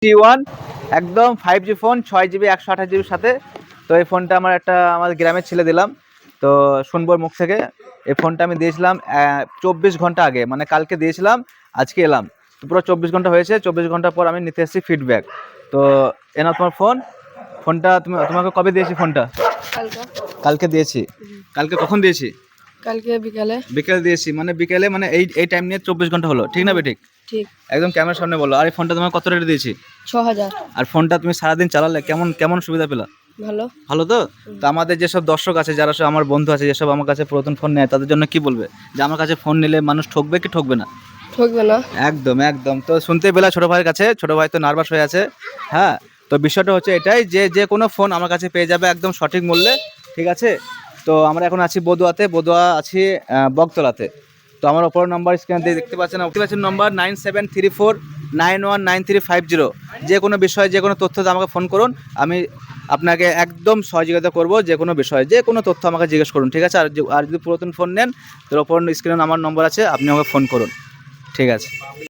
T1 একদম 5G phone, 6GB 128GB সাথে। তো এই ফোনটা আমার গ্রামের ছেলে দিলাম, তো শুনবো মুখ থেকে। এই ফোনটা আমি দিয়েছিলাম 24 ঘন্টা আগে, মানে কালকে দিয়েছিলাম, আজকে এলাম, তো পুরো 24 ঘন্টা হয়েছে। 24 ঘন্টা পর আমি নিতে এসেছি ফিডব্যাক। তো এনাও তোমার ফোনটা তোমাকে কবে দিয়েছি ফোনটা? কালকে দিয়েছি। কালকে কখন দিয়েছি? কালকে বিকেলে দিয়েছি, মানে বিকেলে, মানে এই টাইম নিয়ে 24 ঘন্টা হলো, ঠিক না বে? ঠিক ঠিক একদম ক্যামেরার সামনে বলো। আর এই ফোনটা তোমার কত রেটে দিয়েছি? 6000। আর ফোনটা তুমি সারাদিন চালালে কেমন সুবিধা পেলা? ভালো তো? তো আমাদের যেসব দর্শক আছে, যারা সব আমার বন্ধু আছে, যেসব আমার কাছে পুরাতন ফোন নেয়, তাদের জন্য কি বলবে যে আমার কাছে ফোন নিলে মানুষ ঠকবে কি ঠকবে না? ঠকবে না। একদম একদম। তো শুনতে পেলা ছোট ভাইয়ের কাছে, ছোট ভাই তো নার্ভাস হয়ে আছে। হ্যাঁ, তো বিষয়টা হচ্ছে এটাই যে কোনো ফোন আমার কাছে পেয়ে যাবে একদম সঠিক মূল্যে, ঠিক আছে? তো আমরা এখন আছি বদুয়া আছি বগতলাতে। তো আমার অপর নাম্বার স্ক্রিনে দিয়ে দেখতে পাচ্ছেন নম্বর 9734919350। যে কোনো বিষয়ে, যে কোনো তথ্যতে আমাকে ফোন করুন। আমি আপনাকে একদম সহযোগিতা করব, যে কোনো বিষয়ে, যে কোনো তথ্য আমাকে জিজ্ঞেস করুন, ঠিক আছে? আর যদি পুরাতন ফোন নেন, তো অপর স্ক্রিনে আমার নম্বর আছে, আপনি আমাকে ফোন করুন, ঠিক আছে?